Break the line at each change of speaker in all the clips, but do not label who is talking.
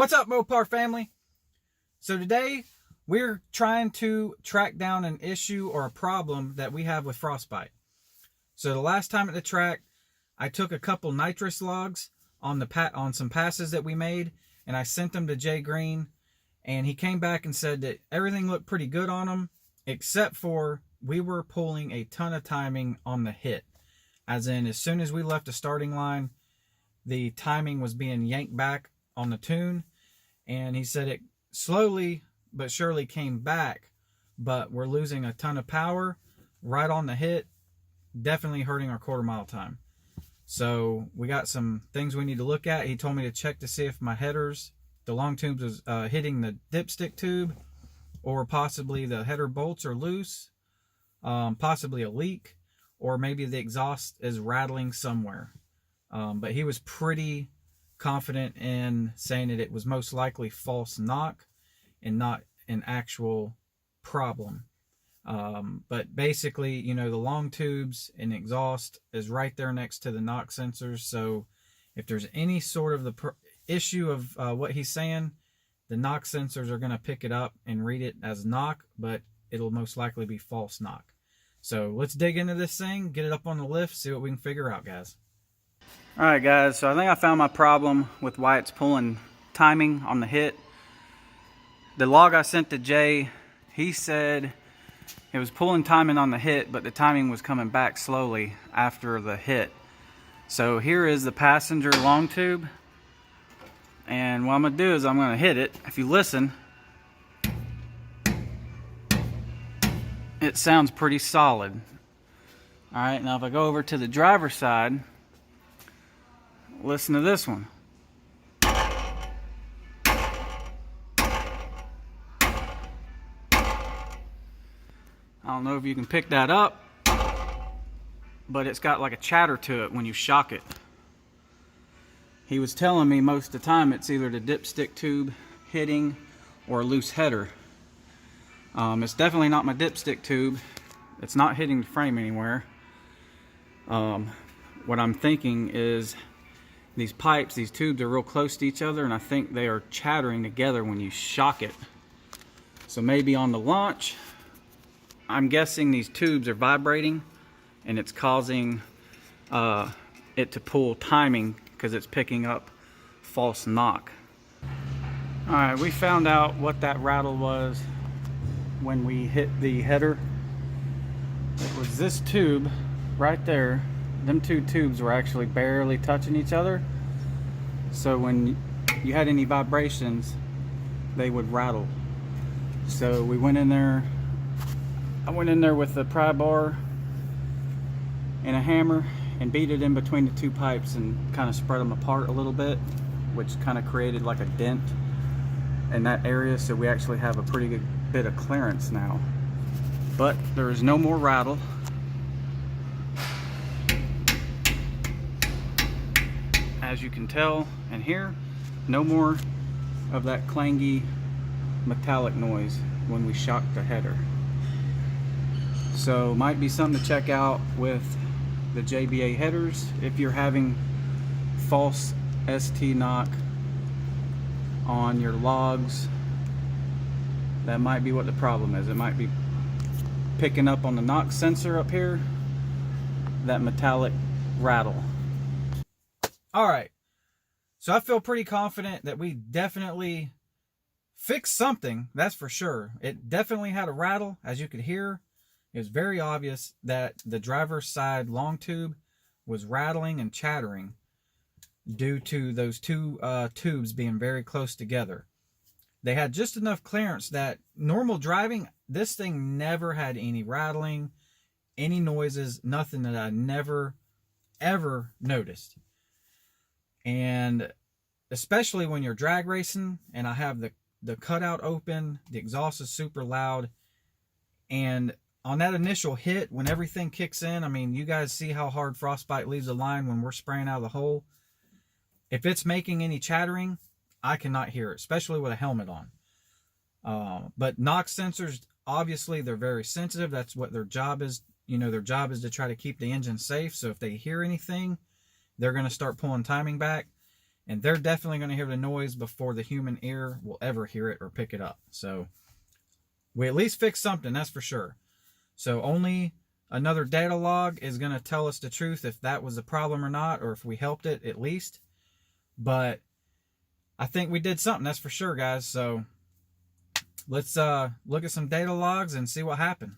What's up, Mopar family? So today we're trying to track down an issue or a problem that we have with frostbite. So the last time at the track, I took a couple nitrous logs on some passes that we made, and I sent them to Jay Green, and he came back and said that everything looked pretty good on them, except for we were pulling a ton of timing on the hit. As in, as soon as we left the starting line, the timing was being yanked back on the tune, and he said it slowly but surely came back, but we're losing a ton of power right on the hit, definitely hurting our quarter mile time. So we got some things we need to look at. He told me to check to see if my headers, the Longtubes, was hitting the dipstick tube, or possibly the header bolts are loose, possibly a leak, or maybe the exhaust is rattling somewhere. But he was pretty confident in saying that it was most likely false knock and not an actual problem. But basically, you know, the Longtubes and exhaust is right there next to the knock sensors. So if there's any sort of the issue of what he's saying, the knock sensors are going to pick it up and read it as knock, but it'll most likely be false knock. So let's dig into this thing, get it up on the lift, see what we can figure out, guys. Alright guys, so I think I found my problem with why it's pulling timing on the hit. The log I sent to Jay, he said it was pulling timing on the hit, but the timing was coming back slowly after the hit. So here is the passenger long tube, and what I'm going to do is I'm going to hit it. If you listen, it sounds pretty solid. Alright, now if I go over to the driver's side, listen to this one. I don't know if you can pick that up, but it's got like a chatter to it when you shock it. He was telling me most of the time it's either the dipstick tube hitting or a loose header. It's definitely not my dipstick tube. It's not hitting the frame anywhere. What I'm thinking is these pipes, these tubes are real close to each other, and I think they are chattering together when you shock it. So maybe on the launch, I'm guessing these tubes are vibrating and it's causing it to pull timing because it's picking up false knock. Alright, we found out what that rattle was when we hit the header. It was this tube right there. Them two tubes were actually barely touching each other, so when you had any vibrations they would rattle. So we went in there, I went in there with the pry bar and a hammer and beat it in between the two pipes and kind of spread them apart a little bit, which kind of created like a dent in that area, so we actually have a pretty good bit of clearance now. But there is no more rattle. As you can tell and hear, no more of that clangy metallic noise when we shock the header. So might be something to check out with the JBA headers if you're having false ST knock on your logs. That might be what the problem is. It might be picking up on the knock sensor up here, that metallic rattle. Alright, so I feel pretty confident that we definitely fixed something, that's for sure. It definitely had a rattle, as you could hear. It was very obvious that the driver's side long tube was rattling and chattering due to those two tubes being very close together. They had just enough clearance that normal driving, this thing never had any rattling, any noises, nothing that I never, ever noticed. And especially when you're drag racing and I have the cutout open, the exhaust is super loud, and on that initial hit, when everything kicks in, I mean, you guys see how hard frostbite leaves the line when we're spraying out of the hole. If it's making any chattering, I cannot hear it, especially with a helmet on. But knock sensors, obviously, they're very sensitive. That's what their job is. You know, their job is to try to keep the engine safe. So if they hear anything, they're going to start pulling timing back. and they're definitely going to hear the noise before the human ear will ever hear it or pick it up. So we at least fixed something, that's for sure. So only another data log is going to tell us the truth if that was the problem or not, or if we helped it at least. But I think we did something, that's for sure, guys. So let's look at some data logs and see what happened.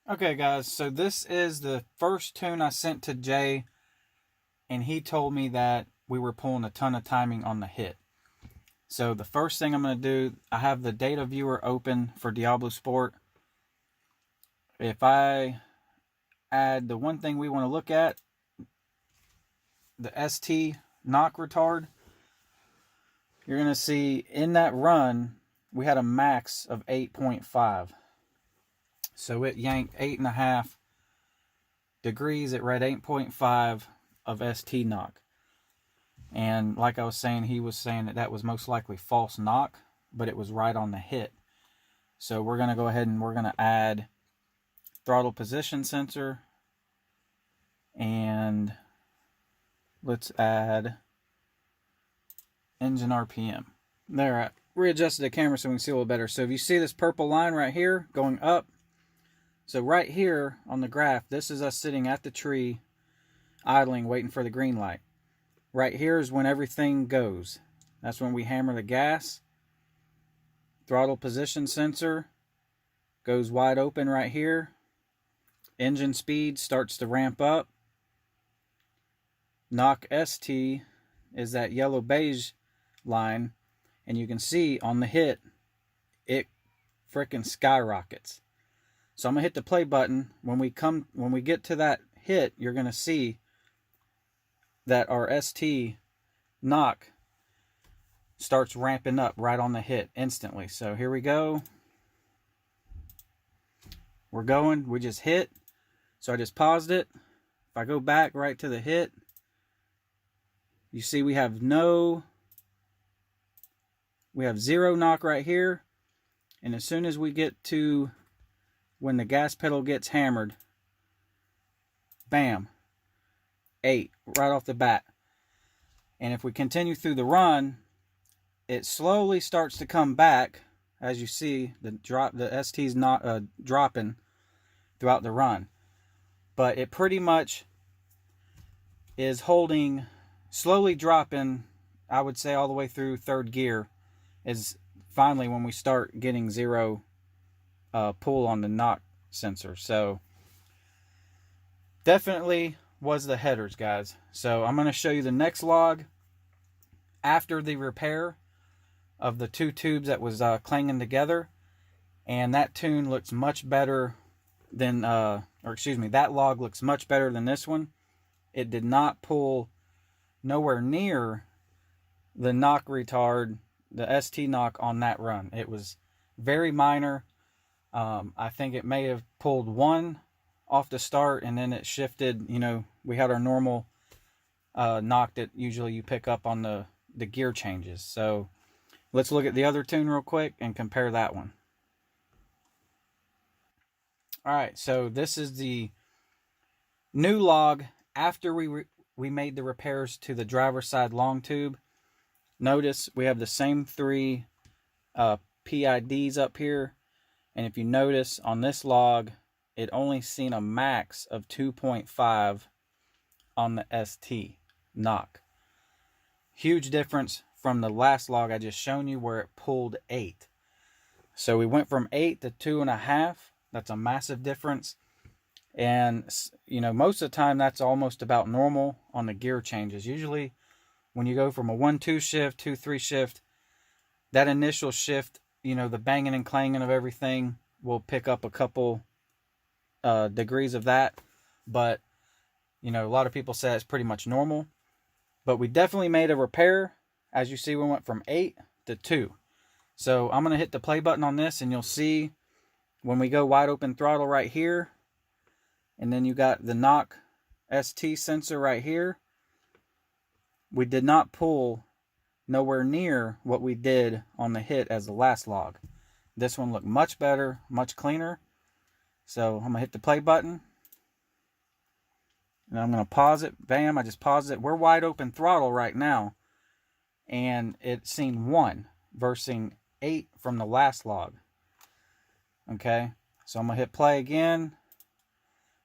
Okay, guys, so this is the first tune I sent to Jay, and he told me that we were pulling a ton of timing on the hit. So the first thing I'm going to do, I have the data viewer open for Diablo Sport. If I add the one thing we want to look at, the ST knock retard, you're going to see in that run, we had a max of 8.5. So it yanked 8.5 degrees. It read 8.5 of ST knock. And like I was saying, he was saying that that was most likely false knock, but it was right on the hit. So we're going to go ahead and we're going to add throttle position sensor. And let's add engine RPM. There, I readjusted the camera so we can see a little better. So if you see this purple line right here going up, so right here on the graph, this is us sitting at the tree, idling, waiting for the green light. Right here is when everything goes. That's when we hammer the gas. Throttle position sensor goes wide open right here. Engine speed starts to ramp up. Knock ST is that yellow beige line, and you can see on the hit, it freaking skyrockets. So I'm gonna hit the play button. When we get to that hit, you're gonna see that our ST knock starts ramping up right on the hit instantly. So here we go. We're going. We just hit. So I just paused it. If I go back right to the hit, you see we have zero knock right here. And as soon as we get to when the gas pedal gets hammered, bam, 8 right off the bat. And if we continue through the run, it slowly starts to come back. As you see, the ST's not dropping throughout the run, but it pretty much is holding, slowly dropping. I would say all the way through third gear is finally when we start getting zero pull on the knock sensor. So definitely was the headers, guys. So I'm going to show you the next log after the repair of the two tubes that was clanging together, and that tune looks much better than that log looks much better than this one. It did not pull nowhere near the knock retard, the ST knock on that run. It was very minor. I think it may have pulled one off the start, and then it shifted. You know, we had our normal knock that usually you pick up on the gear changes. So let's look at the other tune real quick and compare that one. Alright, so this is the new log after we made the repairs to the driver's side long tube. Notice we have the same 3 PIDs up here. And if you notice on this log, it only seen a max of 2.5 on the ST knock. Huge difference from the last log I just shown you where it pulled 8. So we went from 8 to 2.5. That's a massive difference. And, you know, most of the time that's almost about normal on the gear changes. Usually when you go from a 1-2 shift, 2-3 shift, that initial shift, you know, the banging and clanging of everything will pick up a couple degrees of that. But, you know, a lot of people say it's pretty much normal. But we definitely made a repair. As you see, we went from 8 to 2. So I'm going to hit the play button on this, and you'll see when we go wide open throttle right here, and then you got the knock ST sensor right here, we did not pull nowhere near what we did on the hit as the last log. This one looked much better, much cleaner. So I'm going to hit the play button. And I'm going to pause it. Bam, I just paused it. We're wide open throttle right now. and it's seen 1 versus 8 from the last log. Okay, so I'm going to hit play again.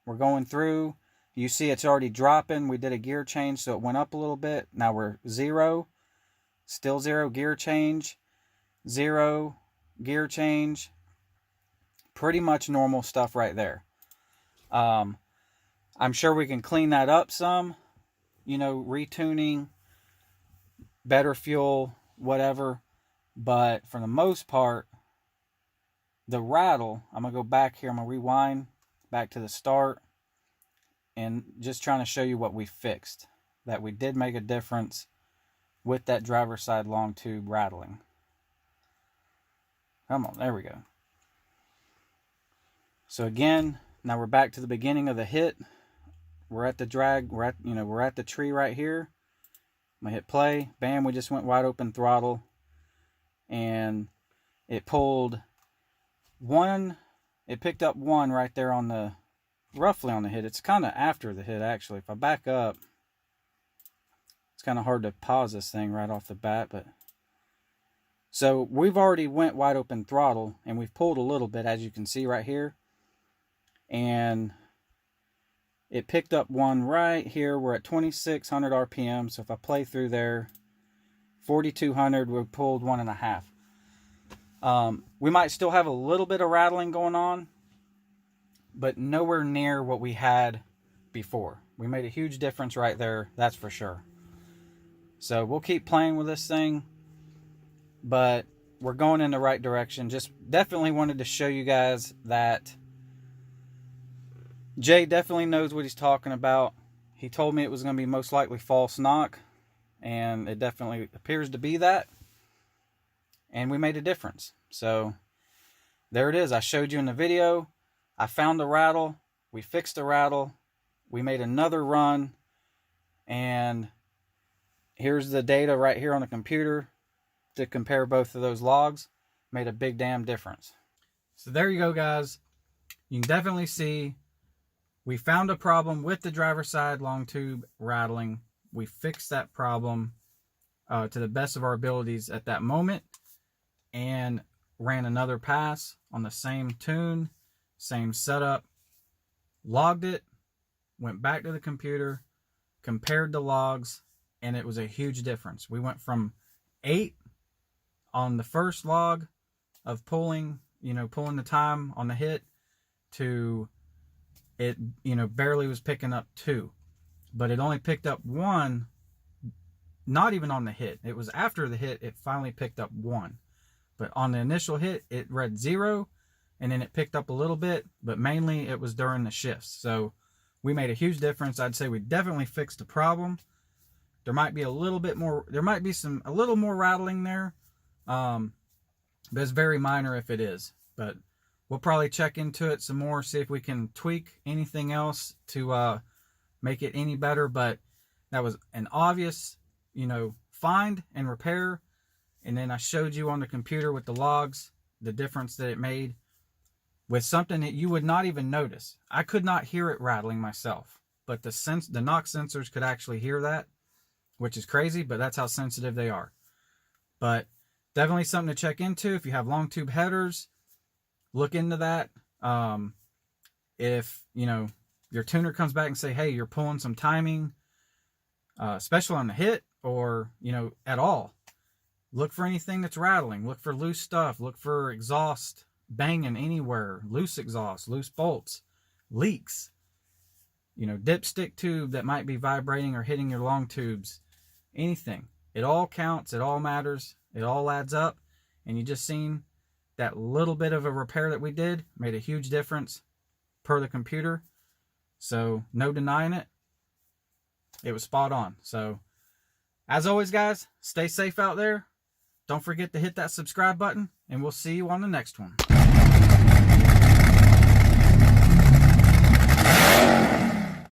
We're going through. You see it's already dropping. We did a gear change, so it went up a little bit. Now we're 0. Still 0. Gear change. 0. Gear change. Pretty much normal stuff right there. I'm sure we can clean that up some. You know, retuning, better fuel, whatever. But for the most part, the rattle, I'm going to go back here. I'm going to rewind back to the start. And just trying to show you what we fixed. That we did make a difference with that driver's side long tube rattling. Come on, there we go. So again, now we're back to the beginning of the hit. We're at the drag, we're at the tree right here. I'm gonna hit play. Bam, we just went wide open throttle. And it pulled 1, it picked up 1 right there on the, roughly on the hit. It's kind of after the hit actually. If I back up, it's kind of hard to pause this thing right off the bat, but so we've already went wide open throttle and we've pulled a little bit, as you can see right here. And it picked up 1 right here. We're at 2600 RPM. So if I play through there, 4200, we pulled 1.5. We might still have a little bit of rattling going on, but nowhere near what we had before. We made a huge difference right there, that's for sure. So we'll keep playing with this thing, but we're going in the right direction. Just definitely wanted to show you guys that Jay definitely knows what he's talking about. He told me it was going to be most likely false knock, and it definitely appears to be that. And we made a difference. So there it is. I showed you in the video. I found the rattle. We fixed the rattle. We made another run. And here's the data right here on the computer to compare both of those logs. Made a big damn difference. So there you go, guys. You can definitely see we found a problem with the driver's side long tube rattling. We fixed that problem to the best of our abilities at that moment, and ran another pass on the same tune, same setup, logged it, went back to the computer, compared the logs, and it was a huge difference. We went from 8 on the first log of pulling the time on the hit to it, barely was picking up 2. But it only picked up 1, not even on the hit. It was after the hit, it finally picked up 1. But on the initial hit, it read 0, and then it picked up a little bit, but mainly it was during the shifts. So we made a huge difference. I'd say we definitely fixed the problem. There might be a little bit more, there might be a little more rattling there. But it's very minor if it is. But we'll probably check into it some more, see if we can tweak anything else to make it any better. But that was an obvious, find and repair. And then I showed you on the computer with the logs the difference that it made with something that you would not even notice. I could not hear it rattling myself, but the knock sensors could actually hear that, which is crazy, but that's how sensitive they are. But definitely something to check into. If you have long tube headers, look into that. If your tuner comes back and say, hey, you're pulling some timing, especially on the hit, or at all, look for anything that's rattling. Look for loose stuff. Look for exhaust banging anywhere, loose exhaust, loose bolts, leaks, dipstick tube that might be vibrating or hitting your long tubes, anything. It all counts, it all matters, it all adds up. And you just seen that little bit of a repair that we did made a huge difference per the computer. So no denying it, it was spot on. So as always, guys, stay safe out there. Don't forget to hit that subscribe button, and we'll see you on the next one.